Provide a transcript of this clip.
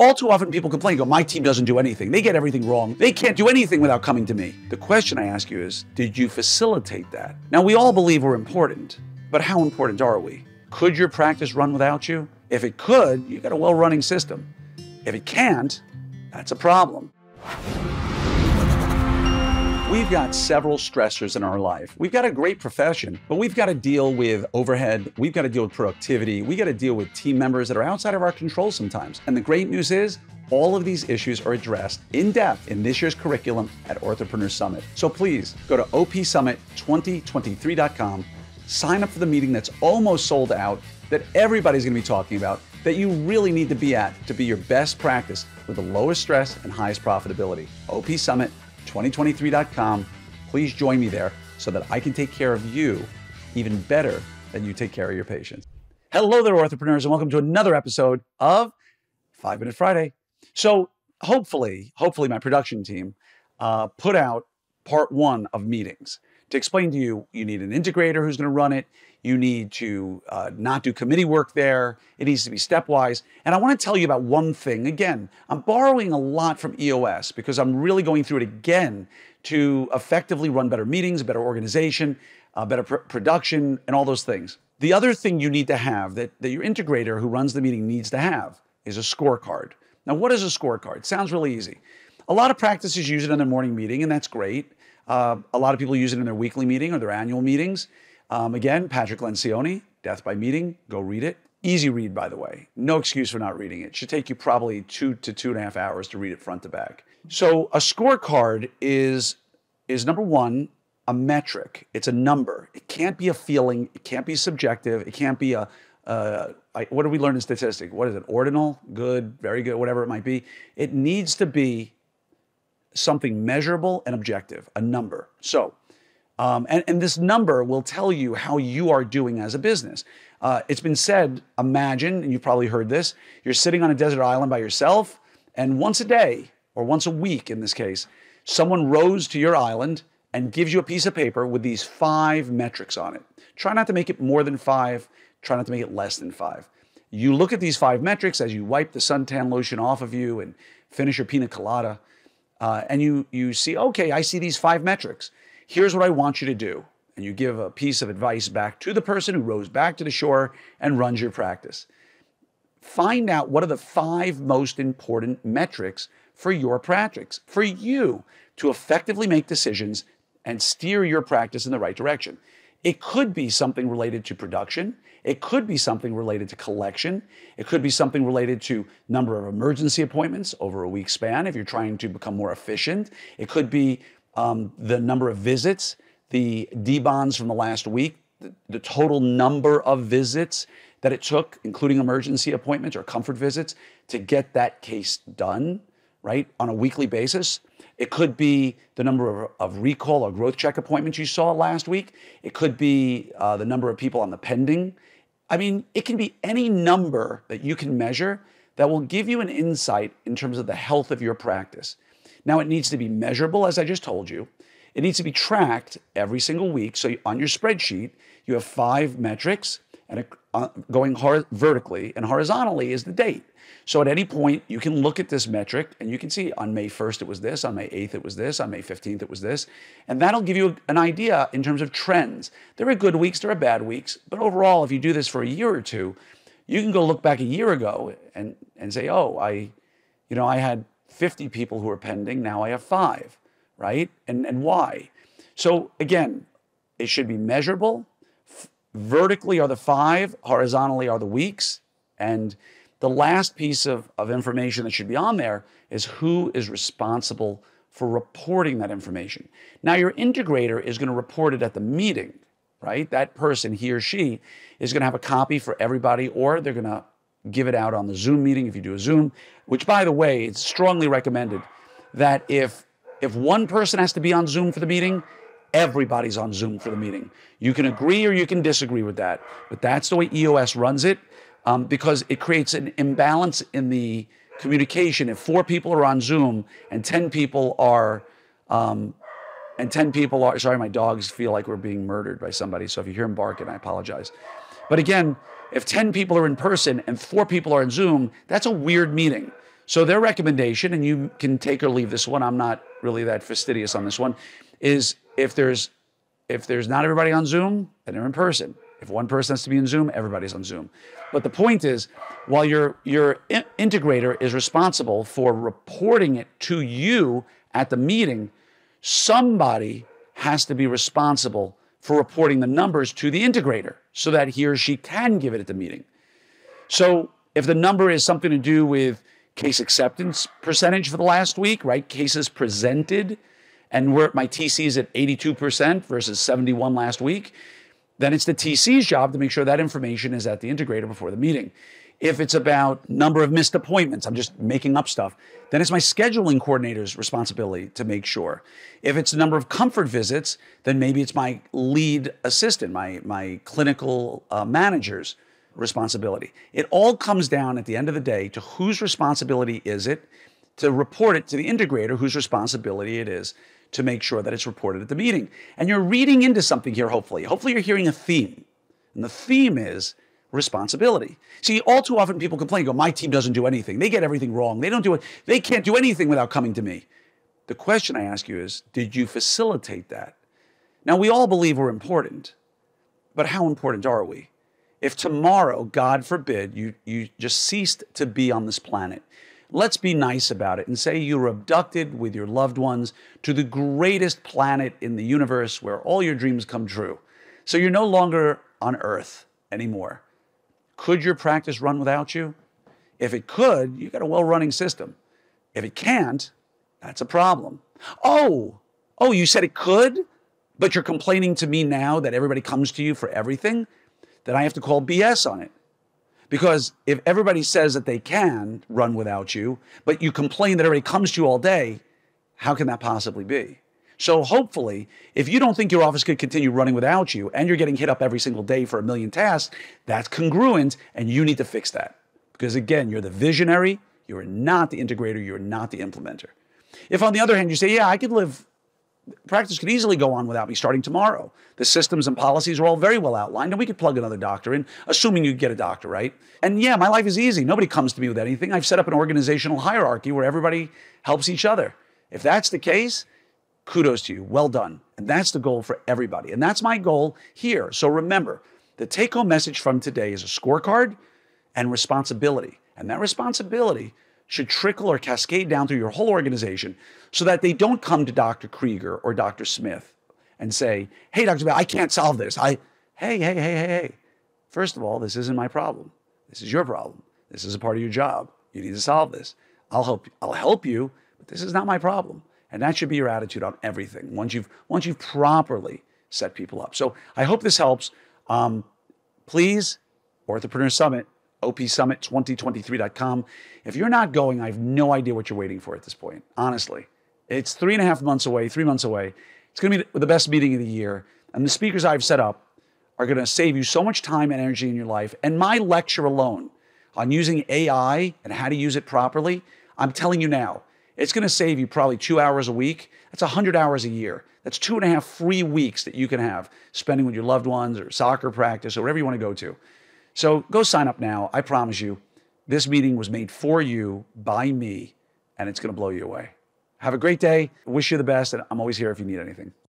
All too often people complain, go, my team doesn't do anything. They get everything wrong. They can't do anything without coming to me. The question I ask you is, did you facilitate that? Now, we all believe we're important, but how important are we? Could your practice run without you? If it could, you got a well-running system. If it can't, that's a problem. We've got several stressors in our life. We've got a great profession, but we've got to deal with overhead. We've got to deal with productivity. We got to deal with team members that are outside of our control sometimes. And the great news is all of these issues are addressed in depth in this year's curriculum at Entrepreneur Summit. So please go to opsummit2023.com, sign up for the meeting that's almost sold out, that everybody's going to be talking about, that you really need to be at to be your best practice with the lowest stress and highest profitability. opsummit2023.com. Please join me there so that I can take care of you even better than you take care of your patients. Hello there, entrepreneurs, and welcome to another episode of 5 Minute Friday. So hopefully my production team put out part one of meetings to explain to you, you need an integrator who's going to run it. You need to not do committee work there. It needs to be stepwise. And I want to tell you about one thing. Again, I'm borrowing a lot from EOS because I'm really going through it again to effectively run better meetings, better organization, better production, and all those things. The other thing you need to have that your integrator who runs the meeting needs to have is a scorecard. Now, what is a scorecard? Sounds really easy. A lot of practices use it in their morning meeting, and that's great. A lot of people use it in their weekly meeting or their annual meetings. Again, Patrick Lencioni, Death by Meeting, go read it. Easy read, by the way. No excuse for not reading it. It should take you probably 2 to 2.5 hours to read it front to back. So a scorecard is number one, a metric. It's a number. It can't be a feeling. It can't be subjective. It can't be what do we learn in statistics? What is it? Ordinal, good, very good, whatever it might be. It needs to be something measurable and objective, a number. So, and this number will tell you how you are doing as a business. It's been said, imagine, and you've probably heard this, you're sitting on a desert island by yourself, and once a day, or once a week in this case, someone rows to your island and gives you a piece of paper with these 5 metrics on it. Try not to make it more than 5, try not to make it less than 5. You look at these 5 metrics as you wipe the suntan lotion off of you and finish your pina colada, and you see, okay, I see these 5 metrics. Here's what I want you to do. And you give a piece of advice back to the person who rows back to the shore and runs your practice. Find out what are the 5 most important metrics for your practice, for you to effectively make decisions and steer your practice in the right direction. It could be something related to production. It could be something related to collection. It could be something related to number of emergency appointments over a week span if you're trying to become more efficient. It could be the number of visits, the D-bonds from the last week, the total number of visits that it took, including emergency appointments or comfort visits, to get that case done, right, on a weekly basis. It could be the number of recall or growth check appointments you saw last week. It could be the number of people on the pending. I mean, it can be any number that you can measure that will give you an insight in terms of the health of your practice. Now, it needs to be measurable, as I just told you. It needs to be tracked every single week. So on your spreadsheet, you have 5 metrics, and going vertically and horizontally is the date. So at any point, you can look at this metric and you can see on May 1st it was this, on May 8th it was this, on May 15th it was this. And that'll give you an idea in terms of trends. There are good weeks, there are bad weeks, but overall, if you do this for a year or two, you can go look back a year ago and say, oh, I had 50 people who were pending, now I have 5, right? And why? So again, it should be measurable. Vertically are the 5, horizontally are the weeks, and the last piece of information that should be on there is who is responsible for reporting that information. Now, your integrator is going to report it at the meeting, right? That person, he or she, is going to have a copy for everybody, or they're going to give it out on the Zoom meeting if you do a Zoom, which, by the way, it's strongly recommended that if one person has to be on Zoom for the meeting, everybody's on Zoom for the meeting. You can agree or you can disagree with that, but that's the way EOS runs it. Because it creates an imbalance in the communication. If 4 people are on Zoom and 10 people are, sorry, my dogs feel like we're being murdered by somebody. So if you hear them barking, I apologize. But again, if 10 people are in person and 4 people are on Zoom, that's a weird meeting. So their recommendation, and you can take or leave this one, I'm not really that fastidious on this one, is if there's not everybody on Zoom, then they're in person. If one person has to be in Zoom, everybody's on Zoom. But the point is, while your integrator is responsible for reporting it to you at the meeting, somebody has to be responsible for reporting the numbers to the integrator so that he or she can give it at the meeting. So if the number is something to do with case acceptance percentage for the last week, right? Cases presented, and my TC is at 82% versus 71 last week, then it's the TC's job to make sure that information is at the integrator before the meeting. If it's about number of missed appointments, I'm just making up stuff, then it's my scheduling coordinator's responsibility to make sure. If it's the number of comfort visits, then maybe it's my lead assistant, my clinical manager's responsibility. It all comes down at the end of the day to whose responsibility is it to report it to the integrator, whose responsibility it is to make sure that it's reported at the meeting. And you're reading into something here, hopefully. Hopefully you're hearing a theme. And the theme is responsibility. See, all too often people complain, go, my team doesn't do anything. They get everything wrong. They don't do it. They can't do anything without coming to me. The question I ask you is, did you facilitate that? Now, we all believe we're important, but how important are we? If tomorrow, God forbid, you just ceased to be on this planet, let's be nice about it and say you were abducted with your loved ones to the greatest planet in the universe where all your dreams come true. So you're no longer on Earth anymore. Could your practice run without you? If it could, you've got a well-running system. If it can't, that's a problem. Oh, you said it could, but you're complaining to me now that everybody comes to you for everything? Then I have to call BS on it. Because if everybody says that they can run without you, but you complain that everybody comes to you all day, how can that possibly be? So hopefully, if you don't think your office could continue running without you and you're getting hit up every single day for a million tasks, that's congruent and you need to fix that. Because again, you're the visionary, you're not the integrator, you're not the implementer. If on the other hand, you say, yeah, practice could easily go on without me starting tomorrow. The systems and policies are all very well outlined, and we could plug another doctor in, assuming you get a doctor, right? And yeah, my life is easy. Nobody comes to me with anything. I've set up an organizational hierarchy where everybody helps each other. If that's the case, kudos to you. Well done. And that's the goal for everybody. And that's my goal here. So remember, the take-home message from today is a scorecard and responsibility. And that responsibility should trickle or cascade down through your whole organization so that they don't come to Dr. Krieger or Dr. Smith and say, hey, Dr. Bell, I can't solve this. Hey. First of all, this isn't my problem. This is your problem. This is a part of your job. You need to solve this. I'll help you, but this is not my problem. And that should be your attitude on everything once you've properly set people up. So I hope this helps. Please, Entrepreneur Summit, opsummit2023.com. If you're not going, I have no idea what you're waiting for at this point. Honestly, it's 3.5 months away, 3 months away. It's going to be the best meeting of the year. And the speakers I've set up are going to save you so much time and energy in your life. And my lecture alone on using AI and how to use it properly, I'm telling you now, it's going to save you probably 2 hours a week. That's 100 hours a year. That's 2.5 free weeks that you can have spending with your loved ones or soccer practice or wherever you want to go to. So go sign up now. I promise you, this meeting was made for you by me, and it's going to blow you away. Have a great day. Wish you the best, and I'm always here if you need anything.